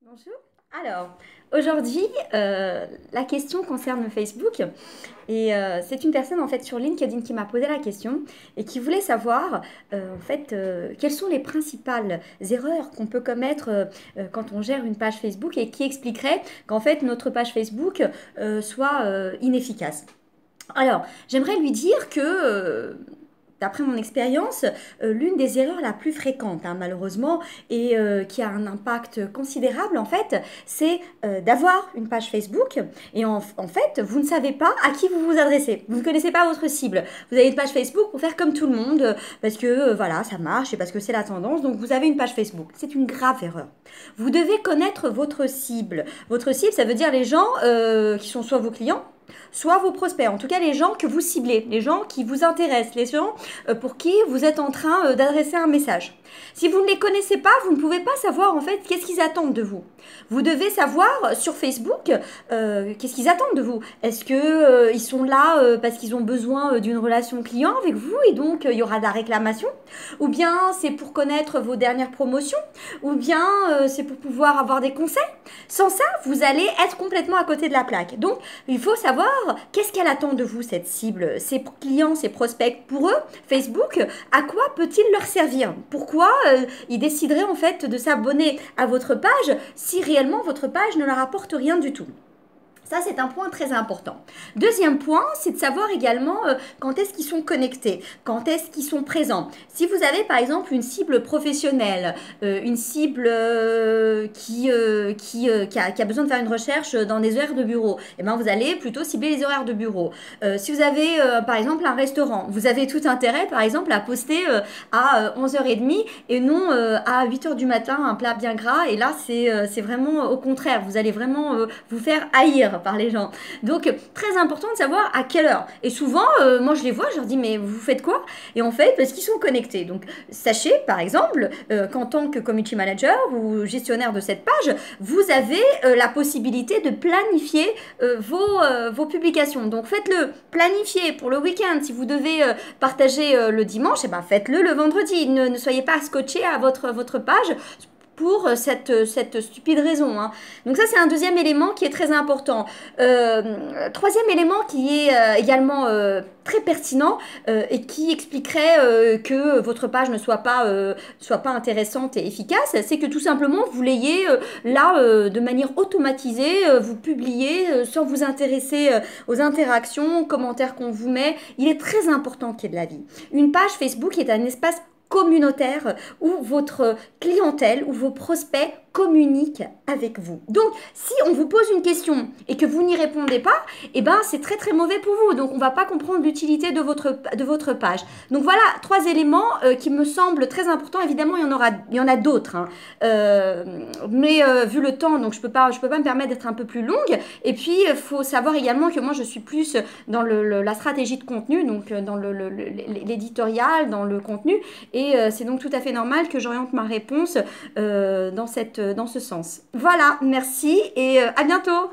Bonjour. Alors, aujourd'hui, la question concerne Facebook et c'est une personne en fait sur LinkedIn qui m'a posé la question et qui voulait savoir quelles sont les principales erreurs qu'on peut commettre quand on gère une page Facebook et qui expliquerait qu'en fait notre page Facebook soit inefficace. Alors, j'aimerais lui dire que d'après mon expérience, l'une des erreurs la plus fréquente, hein, malheureusement, et qui a un impact considérable, en fait, c'est d'avoir une page Facebook. Et en fait, vous ne savez pas à qui vous vous adressez. Vous ne connaissez pas votre cible. Vous avez une page Facebook pour faire comme tout le monde, parce que voilà, ça marche et parce que c'est la tendance. Donc, vous avez une page Facebook. C'est une grave erreur. Vous devez connaître votre cible. Votre cible, ça veut dire les gens qui sont soit vos clients, soit vos prospects, en tout cas les gens que vous ciblez, les gens qui vous intéressent, les gens pour qui vous êtes en train d'adresser un message. Si vous ne les connaissez pas, vous ne pouvez pas savoir en fait qu'est-ce qu'ils attendent de vous. Vous devez savoir sur Facebook qu'est-ce qu'ils attendent de vous. Est-ce que ils sont là parce qu'ils ont besoin d'une relation client avec vous et donc il y aura de la réclamation, ou bien c'est pour connaître vos dernières promotions, ou bien c'est pour pouvoir avoir des conseils. Sans ça, vous allez être complètement à côté de la plaque. Donc, il faut savoir qu'est-ce qu'elle attend de vous, cette cible, ses clients, ses prospects. Pour eux, Facebook, à quoi peut-il leur servir? Pourquoi ils décideraient en fait de s'abonner à votre page si réellement votre page ne leur apporte rien du tout? Ça, c'est un point très important. Deuxième point, c'est de savoir également quand est-ce qu'ils sont connectés, quand est-ce qu'ils sont présents. Si vous avez par exemple une cible professionnelle, une cible qui a besoin de faire une recherche dans des horaires de bureau, eh ben, vous allez plutôt cibler les horaires de bureau. Si vous avez par exemple un restaurant, vous avez tout intérêt par exemple à poster à 11h30 et non à 8h du matin un plat bien gras. Et là, c'est vraiment au contraire, vous allez vraiment vous faire haïr par les gens. Donc, très important de savoir à quelle heure. Et souvent, moi je les vois, je leur dis, mais vous faites quoi? Et en fait, parce qu'ils sont connectés. Donc, sachez, par exemple, qu'en tant que community manager ou gestionnaire de cette page, vous avez la possibilité de planifier vos publications. Donc, faites-le. Planifiez pour le week-end. Si vous devez partager le dimanche, eh ben, faites-le le vendredi. Ne soyez pas scotché à votre page pour cette stupide raison, hein. Donc ça, c'est un deuxième élément qui est très important. Troisième élément qui est également très pertinent et qui expliquerait que votre page ne soit pas intéressante et efficace, c'est que tout simplement, vous l'ayez là de manière automatisée, vous publiez sans vous intéresser aux interactions, aux commentaires qu'on vous met. Il est très important qu'il y ait de la vie. Une page Facebook est un espace communautaire où votre clientèle ou vos prospects communiquent avec vous. Donc, si on vous pose une question et que vous n'y répondez pas, eh ben, c'est très très mauvais pour vous. Donc, on ne va pas comprendre l'utilité de votre page. Donc, voilà 3 éléments qui me semblent très importants. Évidemment, il y en a d'autres, hein. Mais vu le temps, donc je peux pas me permettre d'être un peu plus longue. Et puis, il faut savoir également que moi, je suis plus dans la stratégie de contenu, donc dans l'éditorial, dans le contenu. Et c'est donc tout à fait normal que j'oriente ma réponse dans ce sens. Voilà, merci et à bientôt!